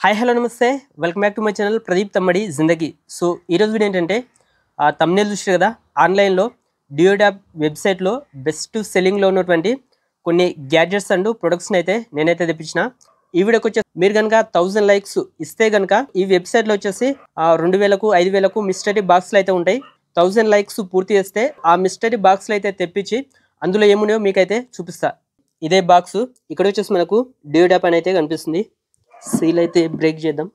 Hi hello namaste welcome back to my channel Pradeep Tammadi Zindagi. So ఈరోజు video ఏంటంటే thumbnail చూసారు కదా, ఆన్లైన్లో డియోడాప్ వెబ్సైట్లో బెస్ట్ సెల్లింగ్లో ఉన్నటువంటి కొన్ని గ్యాడ్జెట్స్ అండ్ ప్రొడక్ట్స్ని అయితే నేనైతే తెప్పించిన. ఈ వీడియోకి వచ్చేసి మీరు కనుక 1000 లైక్స్ ఇస్తే కనుక ఈ వెబ్సైట్లో వచ్చేసి 2000కు 5000కు మిస్టరీ బాక్స్లు అయితే ఉంటాయి. 1000 లైక్స్ పూర్తి చేస్తే ఆ మిస్టరీ బాక్స్లు అయితే తెప్పించి అందులో ఏమున్నాయో మీకైతే చూపిస్తా. ఇదే బాక్స్ ఇక్కడ వచ్చేసి మనకు డియోడాప్ అని అయితే కనిపిస్తుంది. సీల్ అయితే బ్రేక్ చేద్దాం.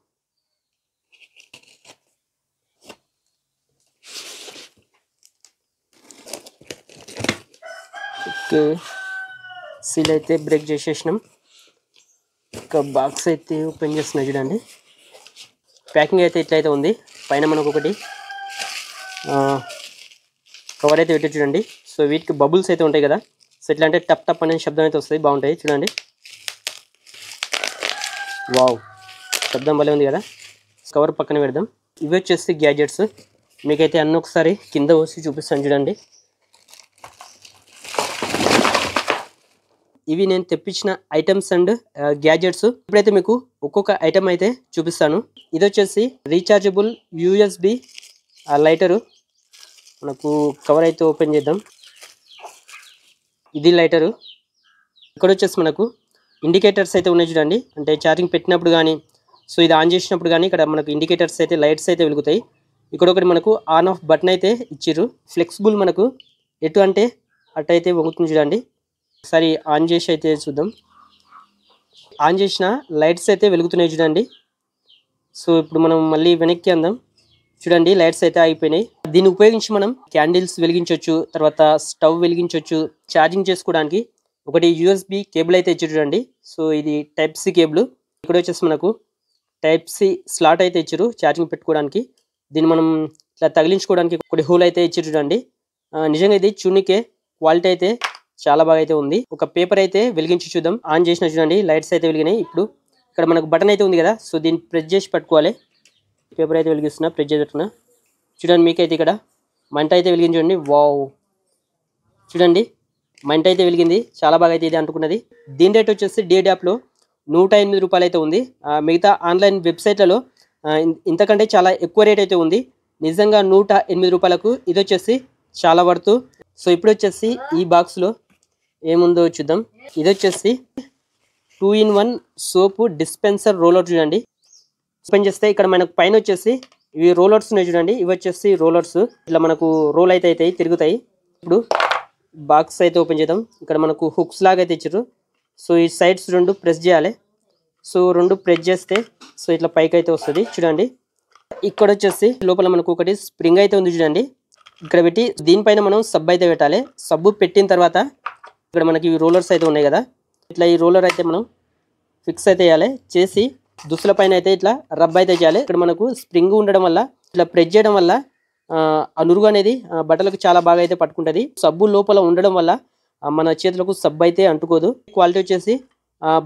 ఓకే, సీల్ అయితే బ్రేక్ చేసేసినాం. ఇంకా బాక్స్ అయితే ఓపెన్ చేస్తున్నా చూడండి. ప్యాకింగ్ అయితే ఇట్లయితే ఉంది. పైన మనకు ఒకటి కవర్ అయితే పెట్టి చూడండి. సో వీటికి బబుల్స్ అయితే ఉంటాయి కదా, సో ఎట్లా అంటే టప్ టప్ అనే శబ్దం అయితే వస్తాయి, బాగుంటాయి చూడండి. వావ్, శబ్దం భలే ఉంది కదా. కవర్ పక్కన పెడదాం. ఇవి వచ్చేసి గ్యాడ్జెట్స్. మీకైతే అన్నీ ఒకసారి కింద వచ్చి చూపిస్తాను చూడండి. ఇవి నేను తెప్పించిన ఐటమ్స్ అండ్ గ్యాడ్జెట్స్. ఇప్పుడైతే మీకు ఒక్కొక్క ఐటమ్ అయితే చూపిస్తాను. ఇది వచ్చేసి రీఛార్జబుల్ యూఎస్బి లైటరు. మనకు కవర్ అయితే ఓపెన్ చేద్దాం. ఇది లైటరు. ఇక్కడ వచ్చేసి మనకు ఇండికేటర్స్ అయితే ఉన్నాయి చూడండి. అంటే ఛార్జింగ్ పెట్టినప్పుడు కానీ, సో ఇది ఆన్ చేసినప్పుడు కానీ ఇక్కడ మనకు ఇండికేటర్స్ అయితే లైట్స్ అయితే వెలుగుతాయి. ఇక్కడ ఒకటి మనకు ఆన్ ఆఫ్ బటన్ అయితే ఇచ్చిర్రు. ఫ్లెక్సిబుల్, మనకు ఎటు అంటే అటు అయితే వంగుతుంది చూడండి. ఒకసారి ఆన్ చేసి అయితే చూద్దాం. ఆన్ చేసిన లైట్స్ అయితే వెలుగుతున్నాయి చూడండి. సో ఇప్పుడు మనం మళ్ళీ వెనక్కి అందాం చూడండి. లైట్స్ అయితే ఆగిపోయినాయి. దీన్ని ఉపయోగించి మనం క్యాండిల్స్ వెలిగించవచ్చు, తర్వాత స్టవ్ వెలిగించవచ్చు. ఛార్జింగ్ చేసుకోవడానికి ఒకటి యూఎస్బి కేబుల్ అయితే ఇచ్చి చూడండి. సో ఇది టైప్ సి కేబుల్. ఇక్కడ వచ్చేసి మనకు టైప్ సి స్లాట్ అయితే ఇచ్చారు ఛార్జింగ్ పెట్టుకోవడానికి. దీన్ని మనం ఇట్లా తగిలించుకోవడానికి ఒకటి హోల్ అయితే ఇచ్చి చూడండి. నిజంగా ఇది చూనికే క్వాలిటీ అయితే చాలా బాగా అయితే ఉంది. ఒక పేపర్ అయితే వెలిగించి చూద్దాం. ఆన్ చేసిన చూడండి, లైట్స్ అయితే వెలిగినాయి. ఇప్పుడు ఇక్కడ మనకు బటన్ అయితే ఉంది కదా, సో దీన్ని ప్రెస్ చేసి పట్టుకోవాలి. పేపర్ అయితే వెలిగిస్తున్నా, ప్రెస్ చేస్తున్నా చూడండి. మీకైతే ఇక్కడ మంట అయితే వెలిగించండి. వావ్, చూడండి మంట అయితే వెలిగింది. చాలా బాగా అయితే ఇది అంటుకున్నది. దీని రేట్ వచ్చేసి డియోడాప్లో 108 రూపాయలు అయితే ఉంది. మిగతా ఆన్లైన్ వెబ్సైట్లలో ఇంతకంటే చాలా ఎక్కువ రేట్ అయితే ఉంది. నిజంగా 108 రూపాయలకు ఇది వచ్చేసి చాలా వర్తు. సో ఇప్పుడు వచ్చేసి ఈ బాక్స్లో ఏముందో చూద్దాం. ఇది వచ్చేసి 2-in-1 సోపు డిస్పెన్సర్ రోలర్ చూడండి. ఓపెన్ చేస్తే ఇక్కడ మనకు పైన వచ్చేసి ఇవి రోలర్స్ ఉన్నాయి చూడండి. ఇవి వచ్చేసి రోలర్స్. ఇట్లా మనకు రోల్ అయితే అవుతాయి, తిరుగుతాయి. ఇప్పుడు బాక్స్ అయితే ఓపెన్ చేద్దాం. ఇక్కడ మనకు హుక్స్ లాగా అయితే ఇచ్చారు. సో ఈ సైడ్స్ రెండు ప్రెస్ చేయాలి. సో రెండు ప్రెస్ చేస్తే సో ఇట్లా పైకి అయితే వస్తుంది చూడండి. ఇక్కడ వచ్చేసి లోపల మనకు ఒకటి స్ప్రింగ్ అయితే ఉంది చూడండి. ఇక్కడ పెట్టి దీనిపైన మనం సబ్బు అయితే పెట్టాలి. సబ్బు పెట్టిన తర్వాత ఇక్కడ మనకి రోలర్స్ అయితే ఉన్నాయి కదా, ఇట్లా ఈ రోలర్ అయితే మనం ఫిక్స్ అయితే చేయాలి. చేసి దుస్తుల పైన అయితే ఇట్లా రబ్ అయితే చేయాలి. ఇక్కడ మనకు స్ప్రింగ్ ఉండడం వల్ల, ఇట్లా ప్రెస్ చేయడం వల్ల ఆ నురుగు అనేది బట్టలకు చాలా బాగా అయితే పట్టుకుంటుంది. సబ్బు లోపల ఉండడం వల్ల మన చేతులకు సబ్బు అయితే అంటుకోదు. క్వాలిటీ వచ్చేసి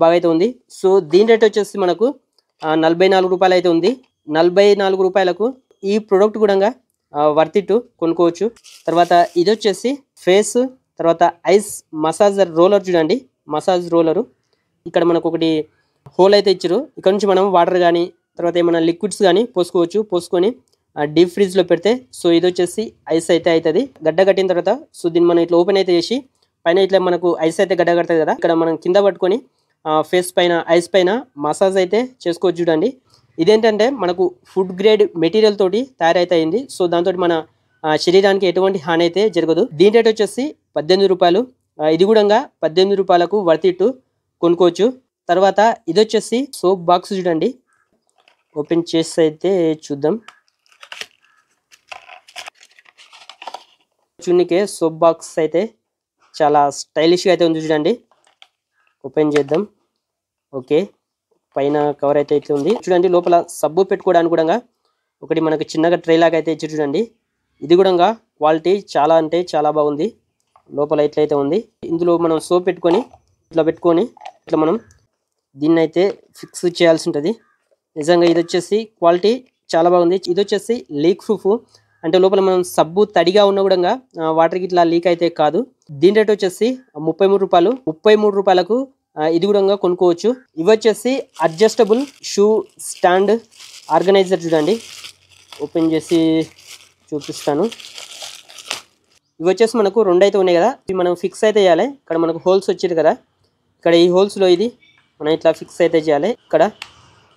బాగా అయితే ఉంది. సో దీని రేట్ వచ్చేసి మనకు 44 రూపాయలు అయితే ఉంది. 44 రూపాయలకు ఈ ప్రోడక్ట్ కూడా వర్త్ ఇట్, కొనుక్కోవచ్చు. తర్వాత ఇది వచ్చేసి ఫేస్, తర్వాత ఐస్ మసాజర్ రోలర్ చూడండి. Massage roller. ఇక్కడ మనకు ఒకటి హోల్ అయితే ఇచ్చారు. ఇక్కడ నుంచి మనం వాటర్ కానీ తర్వాత ఏమైనా లిక్విడ్స్ కానీ పోసుకొని డీప్ ఫ్రిడ్జ్లో పెడితే సో ఇది వచ్చేసి ఐస్ అయితే అవుతుంది. గడ్డ కట్టిన తర్వాత సో దీన్ని మనం ఇట్లా ఓపెన్ అయితే చేసి పైన ఇట్లా మనకు ఐస్ అయితే గడ్డ కడుతుంది కదా, ఇక్కడ మనం కింద పట్టుకొని ఫేస్ పైన ఐస్ పైన మసాజ్ అయితే చేసుకోవచ్చు చూడండి. ఇదేంటంటే మనకు ఫుడ్ గ్రేడ్ మెటీరియల్ తోటి తయారైతే అయింది. సో దాంతో మన శరీరానికి ఎటువంటి హాని అయితే జరగదు. దీని రేట్ వచ్చేసి 18 రూపాయలు. ఇది కూడా 18 రూపాయలకు వర్త్ ఇట్, కొనుక్కోవచ్చు. తర్వాత ఇది వచ్చేసి సోప్ బాక్స్ చూడండి. ఓపెన్ చేసి అయితే చూద్దాం. చూనికే సోప్ బాక్స్ అయితే చాలా స్టైలిష్గా అయితే ఉంది చూడండి. ఓపెన్ చేద్దాం. ఓకే, పైన కవర్ అయితే ఇట్లా ఉంది చూడండి. లోపల సబ్బు పెట్టుకోవడానికి కూడా ఒకటి మనకు చిన్నగా ట్రే లాగా అయితే ఇచ్చి చూడండి. ఇది కూడా క్వాలిటీ చాలా అంటే చాలా బాగుంది. లోపల ఇట్లయితే ఉంది. ఇందులో మనం సోప్ పెట్టుకొని ఇట్లా మనం దీన్ని అయితే ఫిక్స్ చేయాల్సి ఉంటుంది. నిజంగా ఇది వచ్చేసి క్వాలిటీ చాలా బాగుంది. ఇది వచ్చేసి లీక్ ప్రూఫ్. అంటే లోపల మనం సబ్బు తడిగా ఉన్న కూడా వాటర్కి ఇట్లా లీక్ అయితే కాదు. దీని రేట్ వచ్చేసి 33 రూపాయలు. 33 రూపాయలకు ఇది కూడా కొనుక్కోవచ్చు. ఇవి వచ్చేసి అడ్జస్టబుల్ షూ స్టాండ్ ఆర్గనైజర్ చూడండి, ఓపెన్ చేసి చూపిస్తాను. ఇవి వచ్చేసి మనకు 2 అయితే ఉన్నాయి కదా, ఇవి మనం ఫిక్స్ అయితే చేయాలి. ఇక్కడ మనకు హోల్స్ వచ్చింది కదా, ఇక్కడ ఈ హోల్స్లో ఇది మనం ఇట్లా ఫిక్స్ అయితే చేయాలి ఇక్కడ.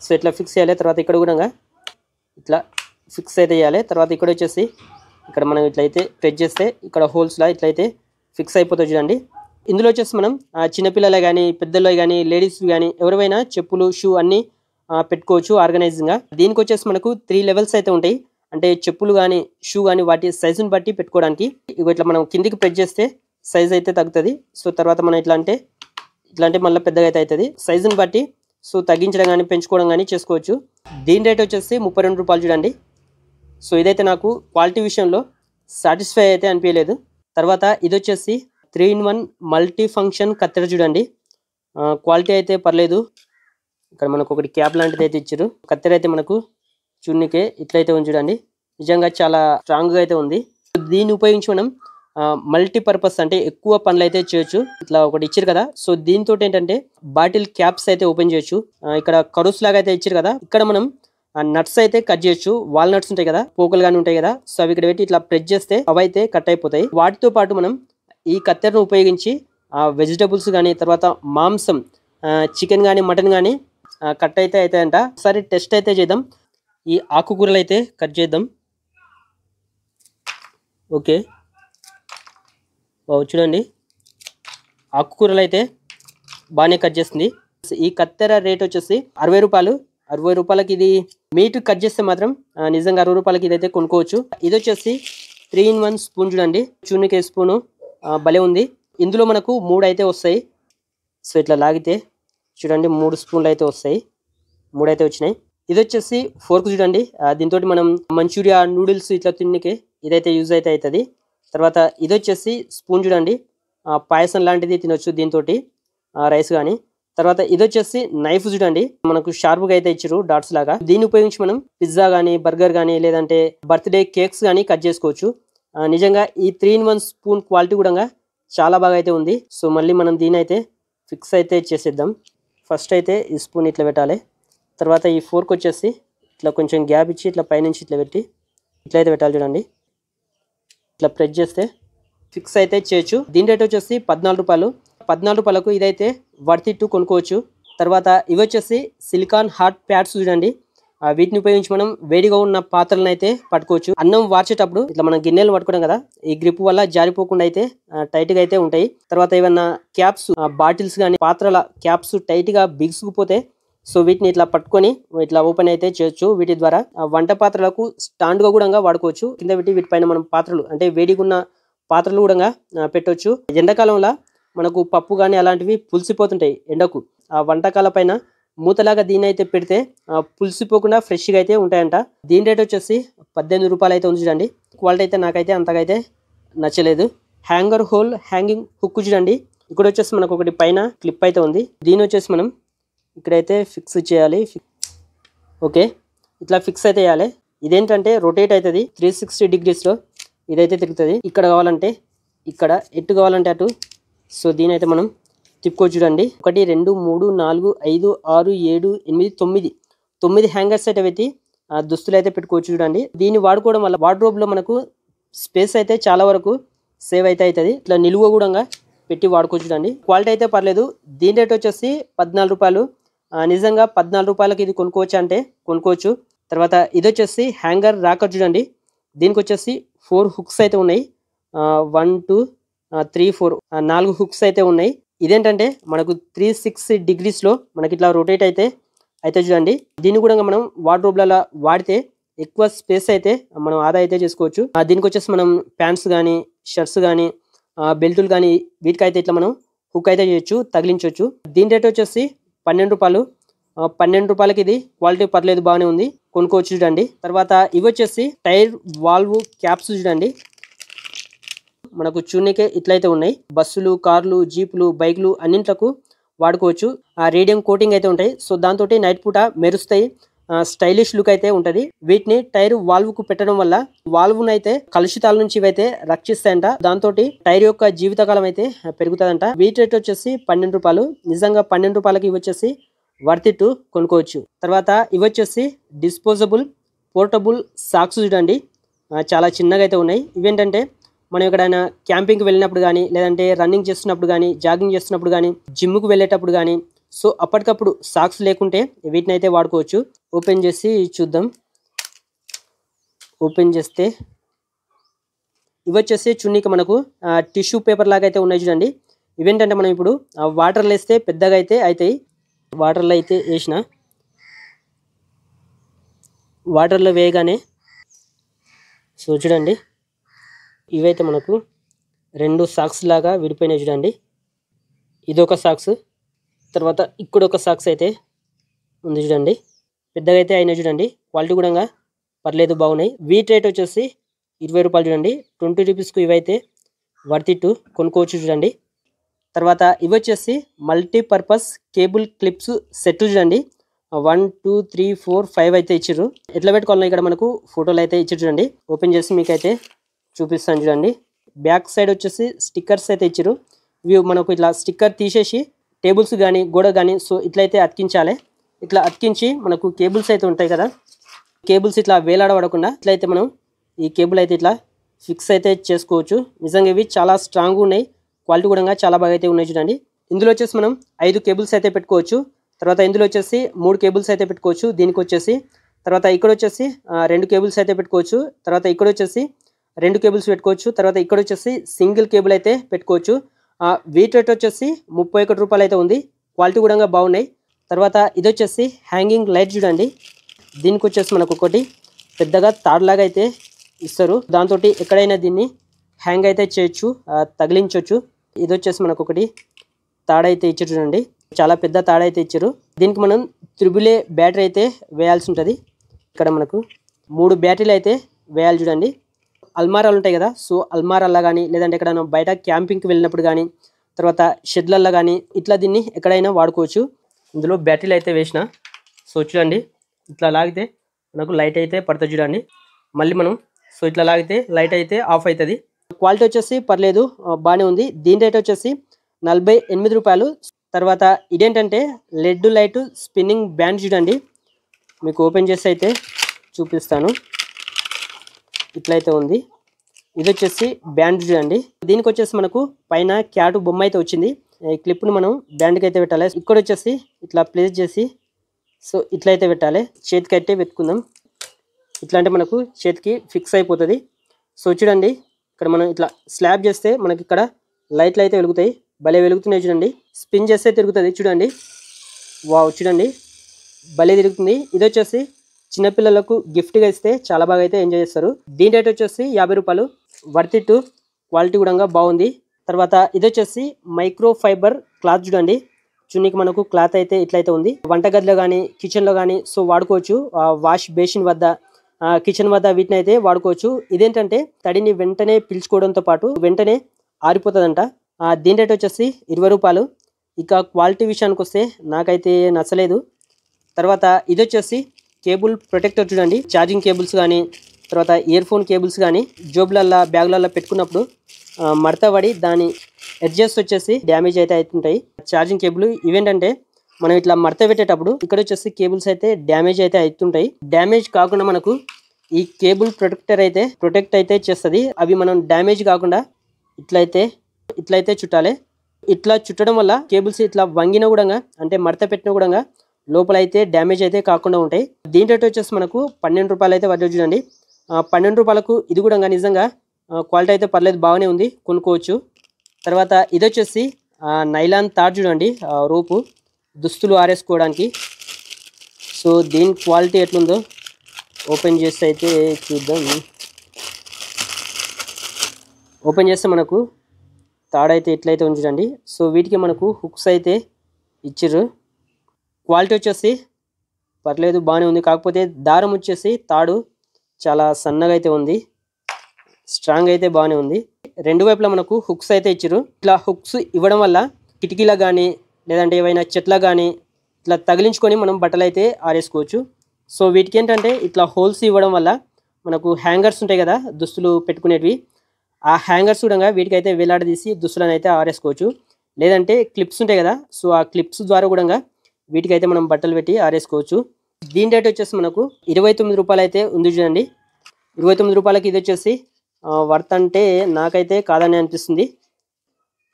సో ఇట్లా ఫిక్స్ చేయాలి. తర్వాత ఇక్కడ కూడా ఇట్లా ఫిక్స్ అయితే చేయాలి. తర్వాత ఇక్కడ వచ్చేసి ఇక్కడ మనం ఇట్లయితే ప్రెస్ చేస్తే ఇక్కడ హోల్స్లా ఇట్లయితే ఫిక్స్ అయిపోతుంది చూడండి. ఇందులో వచ్చేసి మనం చిన్నపిల్లలు కానీ పెద్దలు కానీ లేడీస్ కానీ ఎవరైనా చెప్పులు షూ అన్నీ పెట్టుకోవచ్చు ఆర్గనైజింగ్గా. దీనికి వచ్చేసి మనకు 3 లెవెల్స్ అయితే ఉంటాయి. అంటే చెప్పులు కానీ షూ కానీ వాటి సైజుని బట్టి పెట్టుకోవడానికి. ఇట్లా మనం కిందికి ప్రెస్ చేస్తే సైజ్ అయితే తగ్గుతుంది. సో తర్వాత మనం ఇట్లా అంటే మళ్ళీ పెద్దగా అయితే అవుతుంది సైజుని బట్టి. సో తగ్గించడం కానీ పెంచుకోవడం కానీ చేసుకోవచ్చు. దీని రేట్ వచ్చేసి 32 రూపాయలు చూడండి. సో ఇదైతే నాకు క్వాలిటీ విషయంలో సాటిస్ఫై అయితే అనిపించలేదు. తర్వాత ఇది వచ్చేసి 3-in-1 మల్టీ ఫంక్షన్ కత్తెర చూడండి, క్వాలిటీ అయితే పర్లేదు. ఇక్కడ మనకు ఒకటి క్యాప్ లాంటిది అయితే ఇచ్చారు. కత్తెర అయితే మనకు చూడనికే ఇట్లయితే ఉంది చూడండి, నిజంగా చాలా స్ట్రాంగ్గా అయితే ఉంది. దీన్ని ఉపయోగించి మనం మల్టీపర్పస్ అంటే ఎక్కువ పనులు అయితే చేయొచ్చు. ఇట్లా ఒకటి ఇచ్చారు కదా, సో దీంతో ఏంటంటే బాటిల్ క్యాప్స్ అయితే ఓపెన్ చేయొచ్చు. ఇక్కడ కరుస్ లాగా అయితే ఇచ్చారు కదా, ఇక్కడ మనం నట్స్ అయితే కట్ చేయొచ్చు. వాల్నట్స్ ఉంటాయి కదా, పోకలు కానీ ఉంటాయి కదా, సో అవి ఇక్కడ పెట్టి ఇట్లా ప్రెస్ చేస్తే అవి అయితే కట్ అయిపోతాయి. వాటితో పాటు మనం ఈ కత్తెరను ఉపయోగించి వెజిటబుల్స్ కానీ తర్వాత మాంసం చికెన్ కానీ మటన్ కానీ కట్ అయితే అవుతాయంట. ఒకసారి టెస్ట్ అయితే చేద్దాం. ఈ ఆకుకూరలు అయితే కట్ చేద్దాం. ఓకే, చూడండి ఆకుకూరలు అయితే బాగానే కట్ చేస్తుంది. ఈ కత్తెర రేట్ వచ్చేసి 60 రూపాయలు. 60 రూపాయలకి ఇది మీట్ కట్ చేస్తే మాత్రం నిజంగా 60 రూపాయలకి ఇదైతే కొనుక్కోవచ్చు. ఇది వచ్చేసి 3-in-1 స్పూన్ చూడండి, చూనికే స్పూను భలే ఉంది. ఇందులో మనకు 3 అయితే వస్తాయి. సో ఇట్లా లాగితే చూడండి 3 స్పూన్లు అయితే వస్తాయి, 3 అయితే వచ్చినాయి. ఇది వచ్చేసి ఫోర్క్ చూడండి, దీంతో మనం మంచూరియా నూడిల్స్ ఇట్లా తిన్నికే ఇదైతే యూజ్ అయితే అవుతుంది. తర్వాత ఇది వచ్చేసి స్పూన్ చూడండి, పాయసం లాంటిది తినొచ్చు దీంతో రైస్ కానీ. తర్వాత ఇది వచ్చేసి నైఫ్ చూడండి, మనకు షార్ప్గా అయితే ఇచ్చారు డాట్స్ లాగా. దీన్ని ఉపయోగించి మనం పిజ్జా కానీ బర్గర్ కానీ లేదంటే బర్త్డే కేక్స్ కానీ కట్ చేసుకోవచ్చు. నిజంగా ఈ 3-in-1 స్పూన్ క్వాలిటీ కూడా చాలా బాగా అయితే ఉంది. సో మళ్ళీ మనం దీని అయితే ఫిక్స్ అయితే చేసేద్దాం. ఫస్ట్ అయితే ఈ స్పూన్ ఇట్లా పెట్టాలి. తర్వాత ఈ ఫోర్క్ వచ్చేసి ఇట్లా కొంచెం గ్యాప్ ఇచ్చి ఇట్లా పైనుంచి ఇట్లా పెట్టి ఇట్లయితే పెట్టాలి చూడండి. ఇట్లా ప్రెస్ చేస్తే ఫిక్స్ అయితే చేయొచ్చు. దీని రేట్ వచ్చేసి 14 రూపాయలు. 14 రూపాయలకు ఇదైతే వర్త్ ఇట్ కొనుక్కోవచ్చు. తర్వాత ఇవి వచ్చేసి సిలికాన్ హాట్ ప్యాడ్స్ చూడండి, వీటిని ఉపయోగించి మనం వేడిగా ఉన్న పాత్రలను అయితే పట్టుకోవచ్చు. అన్నం వార్చేటప్పుడు ఇట్లా మనం గిన్నెలు పట్టుకోవడం కదా, ఈ గ్రిప్ వల్ల జారిపోకుండా అయితే టైట్గా అయితే ఉంటాయి. తర్వాత ఏమన్నా క్యాప్స్ బాటిల్స్ కానీ పాత్రల క్యాప్స్ టైట్గా బిగుసుకుపోతే సో వీటిని ఇట్లా పట్టుకొని ఇట్లా ఓపెన్ అయితే చేయొచ్చు. వీటి ద్వారా వంట పాత్రలకు స్టాండ్గా కూడా వాడుకోవచ్చు. కింద పెట్టి వీటిపైన మనం పాత్రలు అంటే వేడిగా ఉన్న పాత్రలు కూడా పెట్టవచ్చు. ఎండాకాలంలో మనకు పప్పు కానీ అలాంటివి పులిసిపోతుంటాయి ఎండకు. ఆ వంటకాల పైన మూతలాగా దీని అయితే పెడితే పులిసిపోకుండా ఫ్రెష్గా అయితే ఉంటాయంట. దీని రేట్ వచ్చేసి 18 రూపాయలు అయితే ఉంది చూడండి. క్వాలిటీ అయితే నాకైతే అంతగా అయితే నచ్చలేదు. హ్యాంగర్ హోల్ హ్యాంగింగ్ హుక్ చూడండి, ఇక్కడ వచ్చేసి మనకు ఒకటి పైన క్లిప్ అయితే ఉంది. దీని వచ్చేసి మనం ఇక్కడైతే ఫిక్స్ చేయాలి. ఓకే, ఇట్లా ఫిక్స్ అయితే చేయాలి. ఇదేంటంటే రొటేట్ అవుతుంది 360 డిగ్రీస్లో ఇదైతే తిరుగుతుంది. ఇక్కడ కావాలంటే ఇక్కడ, ఎటు కావాలంటే అటు. సో దీని అయితే మనం తిప్పుకోవచ్చు చూడండి. 1 2 3 4 5 6 7 8 9 హ్యాంగర్స్ అయితే పెట్టి దుస్తులు అయితే పెట్టుకోవచ్చు చూడండి. దీన్ని వాడుకోవడం వల్ల వార్డ్రోబ్లో మనకు స్పేస్ అయితే చాలా వరకు సేవ్ అయితే అవుతుంది. ఇట్లా నిలువ కూడా పెట్టి వాడుకోవచ్చు చూడండి. క్వాలిటీ అయితే పర్లేదు. దీని రేట్ వచ్చేసి 14 రూపాయలు. నిజంగా 14 రూపాయలకి ఇది కొనుక్కోవచ్చు అంటే కొనుక్కోవచ్చు. తర్వాత ఇది వచ్చేసి హ్యాంగర్ రాకర్ చూడండి, దీనికి వచ్చేసి 4 హుక్స్ అయితే ఉన్నాయి. 1 2 3 4 4 హుక్స్ అయితే ఉన్నాయి. ఇదేంటంటే మనకు 360 డిగ్రీస్లో మనకి ఇట్లా రొటేట్ అయితే చూడండి. దీన్ని కూడా మనం వార్డ్రోబ్లలో వాడితే ఎక్కువ స్పేస్ అయితే మనం ఆదా అయితే చేసుకోవచ్చు. దీనికి వచ్చేసి మనం ప్యాంట్స్ కానీ షర్ట్స్ కానీ బెల్టులు కానీ వీటికైతే ఇట్లా మనం హుక్ అయితే చేయొచ్చు, తగిలించవచ్చు. దీని రేట్ వచ్చేసి 12 రూపాయలు. 12 రూపాయలకి ఇది క్వాలిటీ పర్లేదు, బాగానే ఉంది, కొనుక్కోవచ్చు చూడండి. తర్వాత ఇవి వచ్చేసి టైర్ వాల్వ్ క్యాప్స్ చూడండి, మనకు చూడనికే ఇట్లయితే ఉన్నాయి. బస్సులు కార్లు జీపులు బైక్లు అన్నింట్లకు వాడుకోవచ్చు. రేడియం కోటింగ్ అయితే ఉంటాయి. సో దాంతో నైట్ పూట మెరుస్తాయి, స్టైలిష్ లుక్ అయితే ఉంటది. వీటిని టైర్ వాల్వ్ కు పెట్టడం వల్ల వాల్వ్ అయితే కలుషితాల నుంచి ఇవైతే రక్షిస్తాయంట. దాంతో టైర్ యొక్క జీవితకాలం అయితే పెరుగుతుందంట. వీటి రేట్ వచ్చేసి 12 రూపాయలు. నిజంగా 12 రూపాయలకి ఇవి వచ్చేసి వర్త్ ఇట్ కొనుక్కోవచ్చు. తర్వాత ఇవి వచ్చేసి డిస్పోజబుల్ పోర్టబుల్ సాక్స్ చూడండి, చాలా చిన్నగా అయితే ఉన్నాయి. ఇవేంటంటే మనం ఎక్కడైనా క్యాంపింగ్కి వెళ్ళినప్పుడు కానీ, లేదంటే రన్నింగ్ చేస్తున్నప్పుడు కానీ, జాగింగ్ చేస్తున్నప్పుడు కానీ, జిమ్కి వెళ్ళేటప్పుడు కానీ, సో అప్పటికప్పుడు సాక్స్ లేకుంటే వీటిని అయితే వాడుకోవచ్చు. ఓపెన్ చేసి చూద్దాం. ఓపెన్ చేస్తే ఇవి వచ్చేసి చున్నీకి మనకు టిష్యూ పేపర్ లాగా అయితే ఉన్నాయి చూడండి. ఇవేంటంటే మనం ఇప్పుడు వాటర్లో వేస్తే పెద్దగా అయితే అవుతాయి. వాటర్లో అయితే వేసిన వాటర్లో వేయగానే సో చూడండి ఇవైతే మనకు 2 సాక్స్ లాగా విడిపోయినాయి చూడండి. ఇదొక సాక్స్, తర్వాత ఇక్కడ ఒక సాక్స్ అయితే ఉంది చూడండి. పెద్దగా అయితే అయినాయి చూడండి. క్వాలిటీ కూడా పర్లేదు, బాగున్నాయి. వీటి రేట్ వచ్చేసి 20 రూపాయలు చూడండి. 20 రూపీస్కు ఇవైతే వర్త్ ఇట్ కొనుక్కోవచ్చు చూడండి. తర్వాత ఇవి వచ్చేసి మల్టీపర్పస్ కేబుల్ క్లిప్స్ సెట్ చూడండి. 1 2 3 4 5 అయితే ఇచ్చారు. ఎట్లా పెట్టుకోవాలన్నా ఇక్కడ మనకు ఫోటోలు అయితే ఇచ్చారు చూడండి. ఓపెన్ చేసి మీకైతే చూపిస్తాను చూడండి. బ్యాక్ సైడ్ వచ్చేసి స్టిక్కర్స్ అయితే ఇచ్చారు. ఇవి మనకు ఇట్లా స్టిక్కర్ తీసేసి టేబుల్స్ కానీ గోడ కానీ సో ఇట్లయితే అతికించాలి. ఇట్లా అతికించి మనకు కేబుల్స్ అయితే ఉంటాయి కదా, కేబుల్స్ ఇట్లా వేలాడబడకుండా ఇట్లయితే మనం ఈ కేబుల్ అయితే ఇట్లా ఫిక్స్ అయితే చేసుకోవచ్చు. నిజంగా ఇవి చాలా స్ట్రాంగ్ ఉన్నాయి, క్వాలిటీ కూడా చాలా బాగా అయితే ఉన్నాయి చూడండి. ఇందులో వచ్చేసి మనం 5 కేబుల్స్ అయితే పెట్టుకోవచ్చు. తర్వాత ఇందులో వచ్చేసి 3 కేబుల్స్ అయితే పెట్టుకోవచ్చు. దీనికి వచ్చేసి తర్వాత ఇక్కడ వచ్చేసి 2 కేబుల్స్ అయితే పెట్టుకోవచ్చు. తర్వాత ఇక్కడ వచ్చేసి 2 కేబుల్స్ పెట్టుకోవచ్చు. తర్వాత ఇక్కడ వచ్చేసి సింగిల్ కేబుల్ అయితే పెట్టుకోవచ్చు. వీటి రేట్ వచ్చేసి 31 రూపాయలు అయితే ఉంది. క్వాలిటీ కూడా బాగున్నాయి. తర్వాత ఇది వచ్చేసి హ్యాంగింగ్ లైట్ చూడండి. దీనికి వచ్చేసి మనకు ఒకటి పెద్దగా తాడులాగా అయితే ఇస్తారు. దాంతో ఎక్కడైనా దీన్ని హ్యాంగ్ అయితే చేయొచ్చు, తగిలించవచ్చు. ఇది వచ్చేసి మనకు ఒకటి తాడైతే ఇచ్చారు చూడండి, చాలా పెద్ద తాడైతే ఇచ్చారు. దీనికి మనం త్రిబులే బ్యాటరీ అయితే వేయాల్సి ఉంటుంది. ఇక్కడ మనకు 3 బ్యాటరీలు అయితే వేయాలి చూడండి. అల్మారాలు ఉంటాయి కదా, సో అల్మారాల్లో కానీ లేదంటే ఎక్కడైనా బయట క్యాంపింగ్కి వెళ్ళినప్పుడు కానీ, తర్వాత షెడ్లల్లో కానీ ఇట్లా దీన్ని ఎక్కడైనా వాడుకోవచ్చు. ఇందులో బ్యాటరీలు అయితే వేసిన సో చూడండి, ఇట్లా లాగితే మనకు లైట్ అయితే పడుతుంది చూడండి. మళ్ళీ మనం సో ఇట్లా లాగితే లైట్ అయితే ఆఫ్ అవుతుంది. క్వాలిటీ వచ్చేసి పర్లేదు, బాగానే ఉంది. దీని రేట్ వచ్చేసి 48 రూపాయలు. తర్వాత ఇదేంటంటే లెడ్ లైట్ స్పిన్నింగ్ బ్యాండ్ చూడండి. మీకు ఓపెన్ చేసి అయితే చూపిస్తాను. ఇట్లయితే ఉంది. ఇది వచ్చేసి బ్యాండ్ చూడండి. దీనికి వచ్చేసి మనకు పైన క్యాట్ బొమ్మ అయితే వచ్చింది. ఈ క్లిప్ను మనం బ్యాండ్కి అయితే పెట్టాలి. ఇక్కడ వచ్చేసి ఇట్లా ప్లేస్ చేసి సో ఇట్లయితే పెట్టాలి. చేతికి అయితే పెట్టుకుందాం. ఇట్లా అంటే మనకు చేతికి ఫిక్స్ అయిపోతుంది. సో చూడండి, ఇక్కడ మనం ఇట్లా స్లాబ్ చేస్తే మనకి ఇక్కడ లైట్లు అయితే వెలుగుతాయి. భలే వెలుగుతున్నాయి చూడండి. స్పిన్ చేస్తే తిరుగుతుంది చూడండి. వావ్, చూడండి భలే తిరుగుతుంది. ఇది వచ్చేసి చిన్నపిల్లలకు గిఫ్ట్గా ఇస్తే చాలా బాగా అయితే ఎంజాయ్ చేస్తారు. దీని రేట్ వచ్చేసి 50 రూపాయలు. వర్త్ ఇట్, క్వాలిటీ కూడా బాగుంది. తర్వాత ఇది వచ్చేసి మైక్రో ఫైబర్ క్లాత్ చూడండి. చున్నీకి మనకు క్లాత్ అయితే ఇట్లయితే ఉంది. వంటగదిలో కానీ కిచెన్లో కానీ సో వాడుకోవచ్చు. వాష్ బేసిన్ వద్ద, కిచెన్ వద్ద వీటిని అయితే వాడుకోవచ్చు. ఇదేంటంటే తడిని వెంటనే పీల్చుకోవడంతో పాటు వెంటనే ఆరిపోతుందంట. దీని రేట్ వచ్చేసి 20 రూపాయలు. ఇక క్వాలిటీ విషయానికి వస్తే నాకైతే నచ్చలేదు. తర్వాత ఇది వచ్చేసి కేబుల్ ప్రొటెక్టర్ చూడండి. ఛార్జింగ్ కేబుల్స్ కానీ, తర్వాత ఇయర్ ఫోన్ కేబుల్స్ కానీ జోబులల్లో బ్యాగులలో పెట్టుకున్నప్పుడు మడత పడి దాని ఎడ్జెస్ వచ్చేసి డ్యామేజ్ అయితే అవుతుంటాయి. ఛార్జింగ్ కేబుల్ ఇవేంటంటే మనం ఇట్లా మడత పెట్టేటప్పుడు ఇక్కడ వచ్చేసి కేబుల్స్ అయితే డ్యామేజ్ అయితే అవుతుంటాయి. డ్యామేజ్ కాకుండా మనకు ఈ కేబుల్ ప్రొటెక్టర్ అయితే ప్రొటెక్ట్ అయితే చేస్తుంది. అవి మనం డ్యామేజ్ కాకుండా ఇట్లయితే చుట్టాలి. ఇట్లా చుట్టడం వల్ల కేబుల్స్ ఇట్లా వంగిన కూడా అంటే మడత పెట్టిన కూడా లోపల అయితే డ్యామేజ్ అయితే కాకుండా ఉంటాయి. దీని రేట్ వచ్చేసి మనకు 12 రూపాయలు అయితే వడ్డీ చూడండి. 12 రూపాయలకు ఇది కూడా నిజంగా క్వాలిటీ అయితే పర్లేదు, బాగానే ఉంది, కొనుక్కోవచ్చు. తర్వాత ఇది వచ్చేసి నైలాన్ తాడు చూడండి, రోపు దుస్తులు ఆరేసుకోవడానికి. సో దీని క్వాలిటీ ఎట్లుందో ఓపెన్ చేస్తే అయితే చూద్దాం. ఓపెన్ చేస్తే మనకు తాడైతే ఇట్లయితే ఉంది చూడండి. సో వీటికి మనకు హుక్స్ అయితే ఇచ్చిర్రు. క్వాలిటీ వచ్చేసి పర్లేదు, బాగానే ఉంది. కాకపోతే దారం వచ్చేసి తాడు చాలా సన్నగా అయితే ఉంది. స్ట్రాంగ్ అయితే బాగానే ఉంది. 2 వైపులా మనకు హుక్స్ అయితే ఇచ్చిర్రు. ఇట్లా హుక్స్ ఇవ్వడం వల్ల కిటికీలకు కానీ లేదంటే ఏవైనా చెట్లకు కానీ ఇట్లా తగిలించుకొని మనం బట్టలు అయితే ఆరేసుకోవచ్చు. సో వీటికి ఏంటంటే ఇట్లా హోల్స్ ఇవ్వడం వల్ల మనకు హ్యాంగర్స్ ఉంటాయి కదా దుస్తులు పెట్టుకునేటివి, ఆ హ్యాంగర్స్ కూడా వీటికైతే వేలాడదీసి దుస్తులను అయితే ఆరేసుకోవచ్చు. లేదంటే క్లిప్స్ ఉంటాయి కదా, సో ఆ క్లిప్స్ ద్వారా కూడా వీటికైతే మనం బట్టలు పెట్టి ఆరేసుకోవచ్చు. దీని రేట్ వచ్చేసి మనకు 29 రూపాయలు అయితే ఉంది చూడండి. 29 రూపాయలకి ఇది వచ్చేసి వర్త్ అంటే నాకైతే కాదని అనిపిస్తుంది.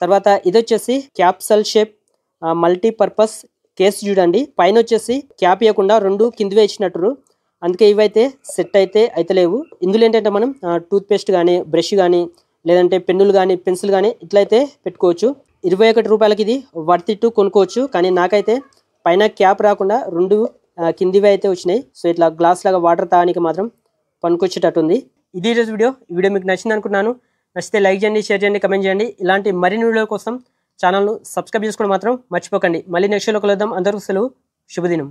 తర్వాత ఇది వచ్చేసి క్యాప్సల్ షేప్ మల్టీపర్పస్ కేస్ చూడండి. పైన వచ్చేసి క్యాప్ ఇవ్వకుండా 2 కిందివే ఇచ్చినట్టు, అందుకే ఇవైతే సెట్ అయితే లేవు. ఇందులో ఏంటంటే మనం టూత్ పేస్ట్ కానీ, బ్రష్ కానీ, లేదంటే పెన్నులు కానీ, పెన్సిల్ కానీ ఇట్లయితే పెట్టుకోవచ్చు. 21 రూపాయలకి ఇది వర్త్ ఇట్టు కొనుక్కోవచ్చు. కానీ నాకైతే పైన క్యాప్ రాకుండా 2 కిందివి అయితే వచ్చినాయి. సో ఇట్లా గ్లాస్ లాగా వాటర్ తాగడానికి మాత్రం పనికొచ్చేటట్టుంది. ఇది ఈరోజు వీడియో. ఈ వీడియో మీకు నచ్చింది అనుకుంటున్నాను. నచ్చితే లైక్ చేయండి, షేర్ చేయండి, కమెంట్ చేయండి. ఇలాంటి మరిన్ని వీడియోల కోసం ఛానల్ను సబ్స్క్రైబ్ చేసుకోవడం మాత్రం మర్చిపోకండి. మళ్ళీ నెక్స్ట్ వీడియోలో కలుద్దాం. అందరికీ సెలవు. శుభదినం.